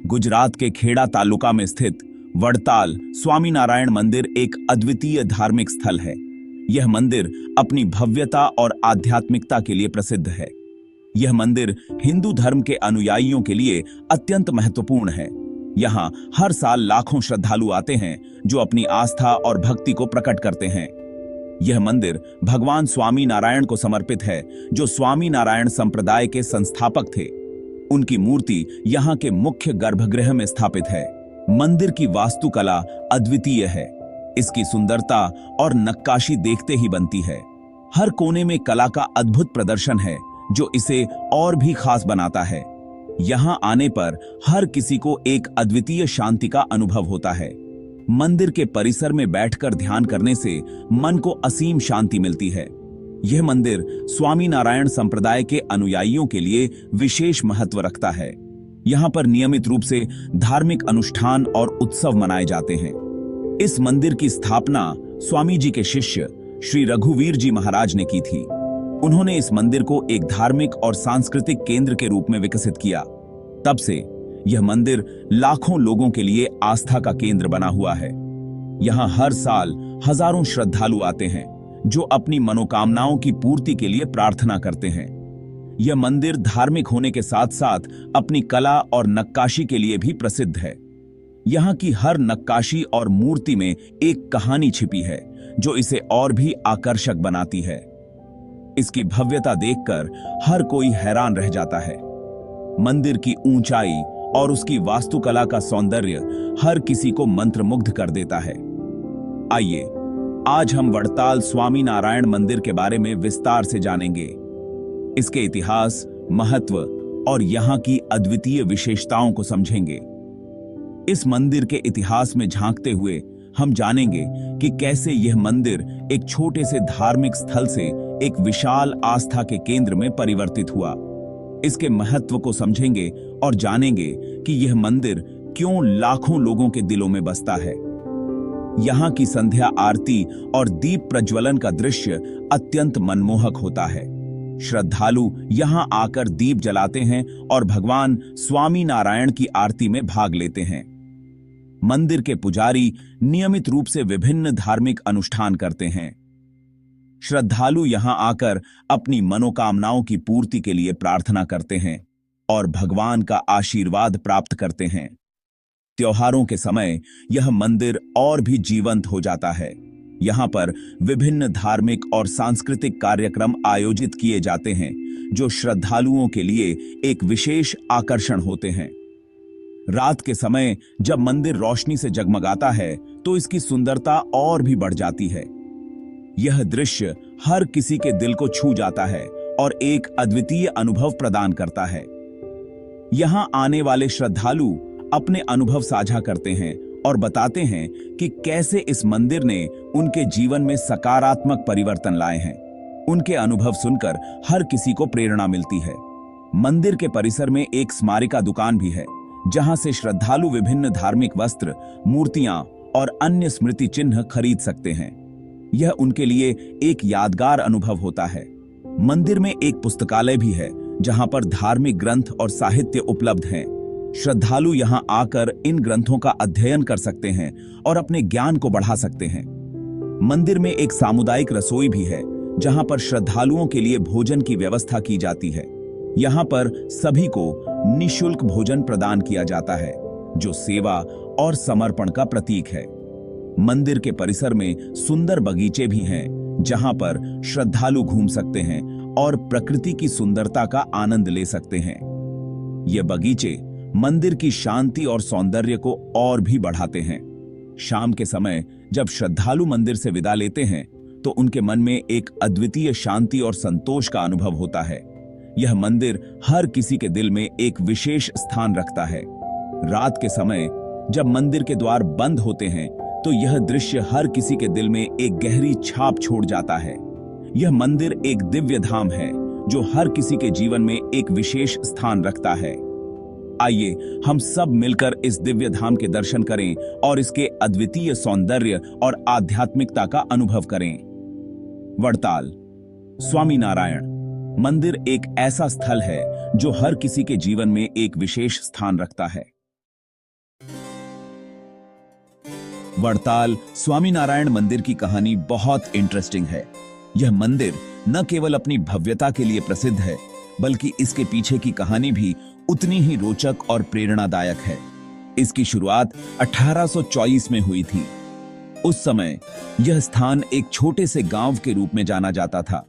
गुजरात के खेड़ा तालुका में स्थित वड़ताल स्वामीनारायण मंदिर एक अद्वितीय धार्मिक स्थल है। यह मंदिर अपनी भव्यता और आध्यात्मिकता के लिए प्रसिद्ध है। यह मंदिर हिंदू धर्म के अनुयायियों के लिए अत्यंत महत्वपूर्ण है। यहाँ हर साल लाखों श्रद्धालु आते हैं जो अपनी आस्था और भक्ति को प्रकट करते हैं। यह मंदिर भगवान स्वामी नारायण को समर्पित है, जो स्वामी नारायण संप्रदाय के संस्थापक थे। उनकी मूर्ति यहाँ के मुख्य गर्भगृह में स्थापित है। मंदिर की वास्तुकला अद्वितीय है। इसकी सुंदरता और नक्काशी देखते ही बनती है। हर कोने में कला का अद्भुत प्रदर्शन है, जो इसे और भी खास बनाता है। यहाँ आने पर हर किसी को एक अद्वितीय शांति का अनुभव होता है। मंदिर के परिसर में बैठकर ध्यान करने से मन को असीम शांति मिलती है। यह मंदिर स्वामी नारायण संप्रदाय के अनुयायियों के लिए विशेष महत्व रखता है। यहाँ पर नियमित रूप से धार्मिक अनुष्ठान और उत्सव मनाए जाते हैं। इस मंदिर की स्थापना स्वामी जी के शिष्य श्री रघुवीर जी महाराज ने की थी। उन्होंने इस मंदिर को एक धार्मिक और सांस्कृतिक केंद्र के रूप में विकसित किया। तब से यह मंदिर लाखों लोगों के लिए आस्था का केंद्र बना हुआ है। यहाँ हर साल हजारों श्रद्धालु आते हैं, जो अपनी मनोकामनाओं की पूर्ति के लिए प्रार्थना करते हैं। यह मंदिर धार्मिक होने के साथ साथ अपनी कला और नक्काशी के लिए भी प्रसिद्ध है। यहाँ की हर नक्काशी और मूर्ति में एक कहानी छिपी है, जो इसे और भी आकर्षक बनाती है। इसकी भव्यता देखकर हर कोई हैरान रह जाता है। मंदिर की ऊंचाई और उसकी वास्तुकला का सौंदर्य हर किसी को मंत्रमुग्ध कर देता है। आइए, आज हम वड़ताल स्वामी नारायण मंदिर के बारे में विस्तार से जानेंगे। इसके इतिहास, महत्व और यहाँ की अद्वितीय विशेषताओं को समझेंगे। इस मंदिर के इतिहास में झांकते हुए हम जानेंगे कि कैसे यह मंदिर एक छोटे से धार्मिक स्थल से एक विशाल आस्था के केंद्र में परिवर्तित हुआ। इसके महत्व को समझेंगे और जानेंगे कि यह मंदिर क्यों लाखों लोगों के दिलों में बसता है। यहाँ की संध्या आरती और दीप प्रज्वलन का दृश्य अत्यंत मनमोहक होता है। श्रद्धालु यहाँ आकर दीप जलाते हैं और भगवान स्वामी नारायण की आरती में भाग लेते हैं। मंदिर के पुजारी नियमित रूप से विभिन्न धार्मिक अनुष्ठान करते हैं। श्रद्धालु यहाँ आकर अपनी मनोकामनाओं की पूर्ति के लिए प्रार्थना करते हैं और भगवान का आशीर्वाद प्राप्त करते हैं। त्योहारों के समय यह मंदिर और भी जीवंत हो जाता है। यहाँ पर विभिन्न धार्मिक और सांस्कृतिक कार्यक्रम आयोजित किए जाते हैं, जो श्रद्धालुओं के लिए एक विशेष आकर्षण होते हैं। रात के समय जब मंदिर रोशनी से जगमगाता है, तो इसकी सुंदरता और भी बढ़ जाती है। यह दृश्य हर किसी के दिल को छू जाता है और एक अद्वितीय अनुभव प्रदान करता है। यहाँ आने वाले श्रद्धालु अपने अनुभव साझा करते हैं और बताते हैं कि कैसे इस मंदिर ने उनके जीवन में सकारात्मक परिवर्तन लाए हैं। उनके अनुभव सुनकर हर किसी को प्रेरणा मिलती है। मंदिर के परिसर में एक स्मारिका दुकान भी है, जहां से श्रद्धालु विभिन्न धार्मिक वस्त्र, मूर्तियां और अन्य स्मृति चिन्ह खरीद सकते हैं। यह उनके लिए एक यादगार अनुभव होता है। मंदिर में एक पुस्तकालय भी है, जहां पर धार्मिक ग्रंथ और साहित्य उपलब्ध हैं। श्रद्धालु यहां आकर इन ग्रंथों का अध्ययन कर सकते हैं और अपने ज्ञान को बढ़ा सकते हैं। मंदिर में एक सामुदायिक रसोई भी है, जहां पर श्रद्धालुओं के लिए भोजन की व्यवस्था की जाती है। यहाँ पर सभी को निःशुल्क भोजन प्रदान किया जाता है, जो सेवा और समर्पण का प्रतीक है। मंदिर के परिसर में सुंदर बगीचे भी हैं, जहां पर श्रद्धालु घूम सकते हैं और प्रकृति की सुंदरता का आनंद ले सकते हैं। ये बगीचे मंदिर की शांति और सौंदर्य को और भी बढ़ाते हैं। शाम के समय जब श्रद्धालु मंदिर से विदा लेते हैं, तो उनके मन में एक अद्वितीय शांति और संतोष का अनुभव होता है। यह मंदिर हर किसी के दिल में एक विशेष स्थान रखता है। रात के समय जब मंदिर के द्वार बंद होते हैं, तो यह दृश्य हर किसी के दिल में एक गहरी छाप छोड़ जाता है। यह मंदिर एक दिव्य धाम है, जो हर किसी के जीवन में एक विशेष स्थान रखता है। आइए हम सब मिलकर इस दिव्य धाम के दर्शन करें और इसके अद्वितीय सौंदर्य और आध्यात्मिकता का अनुभव करें। वड़ताल स्वामी नारायण मंदिर एक ऐसा स्थल है जो हर किसी के जीवन में एक विशेष स्थान रखता है। वड़ताल स्वामीनारायण मंदिर की कहानी बहुत इंटरेस्टिंग है। यह मंदिर न केवल अपनी भव्यता के लिए प्रसिद्ध है, बल्कि इसके पीछे की कहानी भी उतनी ही रोचक और प्रेरणादायक है। इसकी शुरुआत 1824 में हुई थी। उस समय यह स्थान एक छोटे से गांव के रूप में जाना जाता था,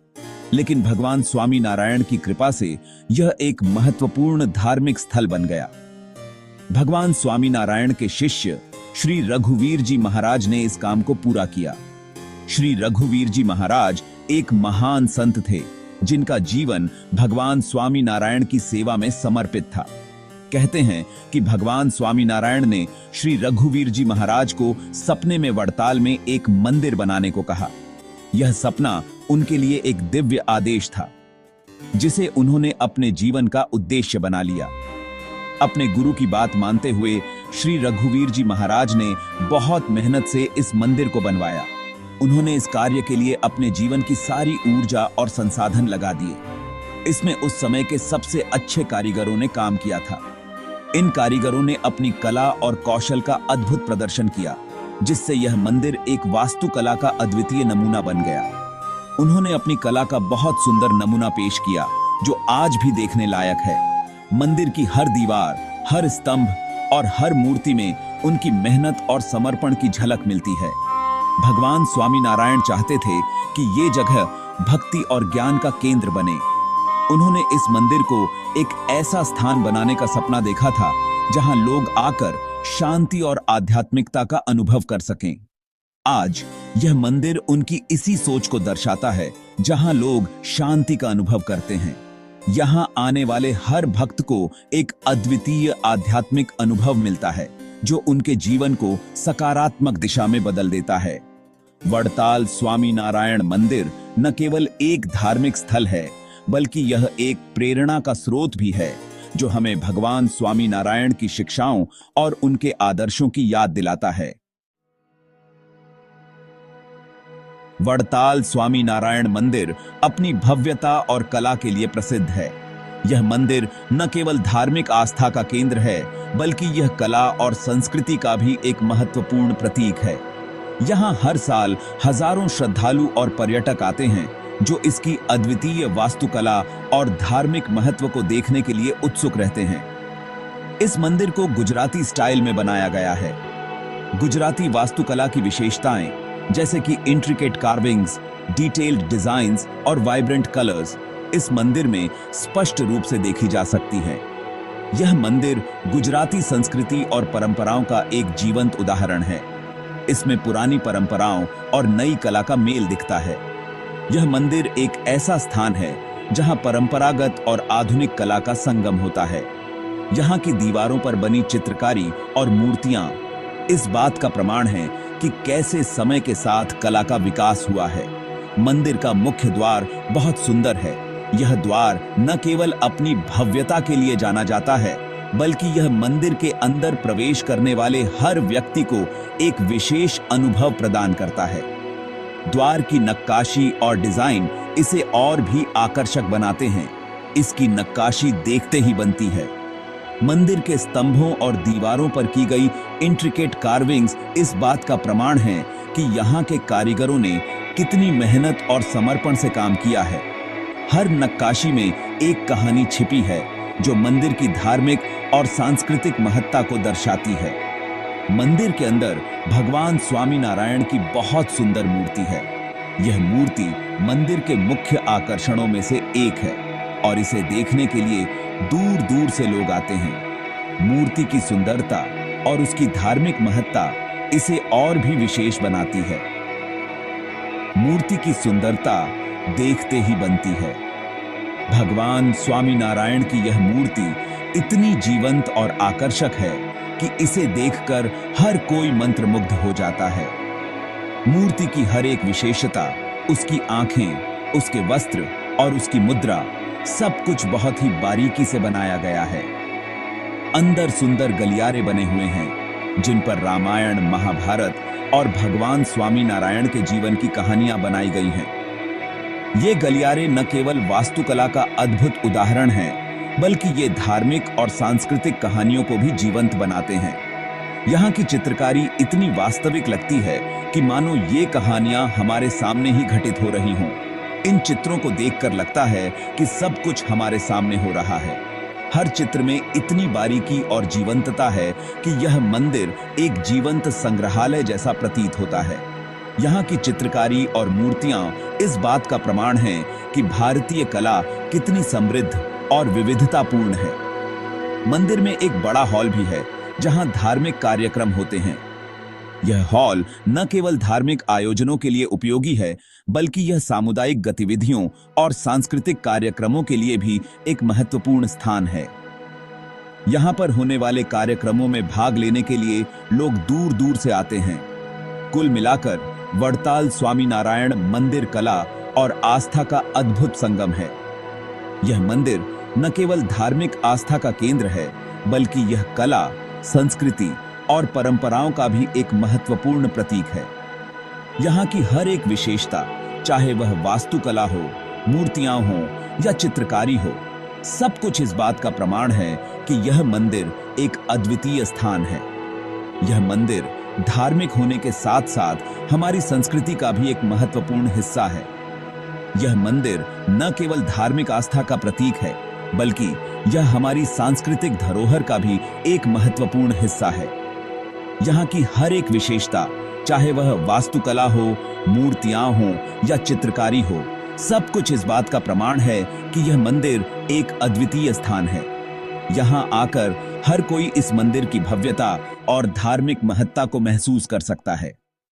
लेकिन भगवान स्वामीनारायण की कृपा से यह एक महत्वपूर्ण धार्मिक स्थल बन गया। भगवान स्वामीनारायण के शिष्य श्री रघुवीर जी महाराज ने इस काम को पूरा किया। श्री रघुवीर जी महाराज एक महान संत थे, जिनका जीवन भगवान स्वामीनारायण की सेवा में समर्पित था। कहते हैं कि भगवान स्वामीनारायण ने श्री रघुवीर जी महाराज को सपने में वड़ताल में एक मंदिर बनाने को कहा। यह सपना उनके लिए एक दिव्य आदेश था, जिसे उन्होंने अपने जीवन का उद्देश्य बना लिया। अपने गुरु की बात मानते हुए श्री रघुवीर जी महाराज ने बहुत मेहनत से इस मंदिर को बनवाया। उन्होंने इस कार्य के लिए अपने जीवन की सारी ऊर्जा और संसाधन लगा दिए। इसमें उस समय के सबसे अच्छे कारीगरों ने काम किया था। इन कारीगरों ने अपनी कला और कौशल का अद्भुत प्रदर्शन किया, जिससे यह मंदिर एक वास्तुकला का अद्वितीय नमूना बन गया। उन्होंने अपनी कला का बहुत सुंदर नमूना पेश किया, जो आज भी देखने लायक है। मंदिर की हर दीवार, हर स्तंभ और हर मूर्ति में उनकी मेहनत और समर्पण की झलक मिलती है। भगवान स्वामीनारायण चाहते थे कि ये जगह भक्ति और ज्ञान का केंद्र बने। उन्होंने इस मंदिर को एक ऐसा स्थान बनाने का सपना देखा था, जहां लोग आकर शांति और आध्यात्मिकता का अनुभव कर सकें। आज यह मंदिर उनकी इसी सोच को दर्शाता है, जहां लोग शांति का अनुभव करते हैं। यहां आने वाले हर भक्त को एक अद्वितीय आध्यात्मिक अनुभव मिलता है, जो उनके जीवन को सकारात्मक दिशा में बदल देता है। वड़ताल स्वामीनारायण मंदिर न केवल एक धार्मिक स्थल है, बल्कि यह एक प्रेरणा का स्रोत भी है, जो हमें भगवान स्वामीनारायण की शिक्षाओं और उनके आदर्शों की याद दिलाता है। वड़ताल स्वामीनारायण मंदिर अपनी भव्यता और कला के लिए प्रसिद्ध है। यह मंदिर न केवल धार्मिक आस्था का केंद्र है, बल्कि यह कला और संस्कृति का भी एक महत्वपूर्ण प्रतीक है। यहाँ हर साल हजारों श्रद्धालु और पर्यटक आते हैं, जो इसकी अद्वितीय वास्तुकला और धार्मिक महत्व को देखने के लिए उत्सुक रहते हैं। इस मंदिर को गुजराती स्टाइल में बनाया गया है। गुजराती वास्तुकला की विशेषताएं, जैसे कि इंट्रिकेट कार्विंग्स, डिटेल्ड डिजाइन्स और वाइब्रेंट कलर्स, इस मंदिर में स्पष्ट रूप से देखी जा सकती हैं। यह मंदिर गुजराती संस्कृति और परंपराओं का एक जीवंत उदाहरण है। इसमें पुरानी परंपराओं और नई कला का मेल दिखता है। यह मंदिर एक ऐसा स्थान है जहां परंपरागत और आधुनिक कला का संगम होता है। यहाँ की दीवारों पर बनी चित्रकारी और मूर्तियां इस बात का प्रमाण है कि कैसे समय के साथ कला का विकास हुआ है। मंदिर का मुख्य द्वार बहुत सुंदर है। यह द्वार न केवल अपनी भव्यता के लिए जाना जाता है, बल्कि यह मंदिर के अंदर प्रवेश करने वाले हर व्यक्ति को एक विशेष अनुभव प्रदान करता है। द्वार की नक्काशी और डिजाइन इसे और भी आकर्षक बनाते हैं। इसकी नक्काशी देखते ही बनती है। मंदिर के स्तंभों और दीवारों पर की गई इंट्रिकेट कार्विंग्स इस बात का प्रमाण है कि यहाँ के कारीगरों ने कितनी मेहनत और समर्पण से काम किया है। हर नक्काशी में एक कहानी छिपी है, जो मंदिर की धार्मिक और सांस्कृतिक महत्ता को दर्शाती है। मंदिर के अंदर भगवान स्वामीनारायण की बहुत सुंदर मूर्ति है। यह मूर्ति मंदिर के मुख्य आकर्षणों में से एक है और इसे देखने के लिए दूर दूर से लोग आते हैं। मूर्ति की सुंदरता और उसकी धार्मिक महत्ता इसे और भी विशेष बनाती है। मूर्ति की सुंदरता देखते ही बनती है। भगवान स्वामीनारायण की यह मूर्ति इतनी जीवंत और आकर्षक है कि इसे देखकर हर कोई मंत्रमुग्ध हो जाता है। मूर्ति की हर एक विशेषता, उसकी आंखें, उसके वस्त्र और उसकी मुद्रा, सब कुछ बहुत ही बारीकी से बनाया गया है। अंदर सुंदर गलियारे बने हुए हैं, जिन पर रामायण, महाभारत और भगवान स्वामीनारायण के जीवन की कहानियां बनाई गई हैं। ये गलियारे न केवल वास्तुकला का अद्भुत उदाहरण हैं, बल्कि ये धार्मिक और सांस्कृतिक कहानियों को भी जीवंत बनाते हैं। यहाँ की चित्रकारी इतनी वास्तविक लगती है कि मानो ये कहानियां हमारे सामने ही घटित हो रही हों। इन चित्रों को देखकर लगता है कि सब कुछ हमारे सामने हो रहा है। हर चित्र में इतनी बारीकी और जीवंतता है कि यह मंदिर एक जीवंत संग्रहालय जैसा प्रतीत होता है। यहाँ की चित्रकारी और मूर्तियां इस बात का प्रमाण हैं कि भारतीय कला कितनी समृद्ध और विविधतापूर्ण है। मंदिर में एक बड़ा हॉल भी है जहां धार्मिक कार्यक्रम होते हैं। यह हॉल न केवल धार्मिक आयोजनों के लिए उपयोगी है, बल्कि यह सामुदायिक गतिविधियों और सांस्कृतिक कार्यक्रमों के लिए भी एक महत्वपूर्ण स्थान है। यहाँ पर होने वाले कार्यक्रमों में भाग लेने के लिए लोग दूर दूर से आते हैं। कुल मिलाकर वड़ताल स्वामीनारायण मंदिर कला और आस्था का अद्भुत संगम है। यह मंदिर न केवल धार्मिक आस्था का केंद्र है, बल्कि यह कला, संस्कृति और परंपराओं का भी एक महत्वपूर्ण प्रतीक है। यहाँ की हर एक विशेषता, चाहे वह वास्तुकला हो, मूर्तियां हो या चित्रकारी हो, सब कुछ इस बात का प्रमाण है कि यह मंदिर एक अद्वितीय स्थान है। यह मंदिर धार्मिक होने के साथ साथ हमारी संस्कृति का भी एक महत्वपूर्ण हिस्सा है। यह मंदिर न केवल धार्मिक आस्था का प्रतीक है, बल्कि यह हमारी सांस्कृतिक धरोहर का भी एक महत्वपूर्ण हिस्सा है। यहाँ की हर एक विशेषता, चाहे वह वास्तुकला हो, मूर्तियां हो या चित्रकारी हो, सब कुछ इस बात का प्रमाण है कि यह मंदिर एक अद्वितीय स्थान है। यहाँ आकर हर कोई इस मंदिर की भव्यता और धार्मिक महत्ता को महसूस कर सकता है।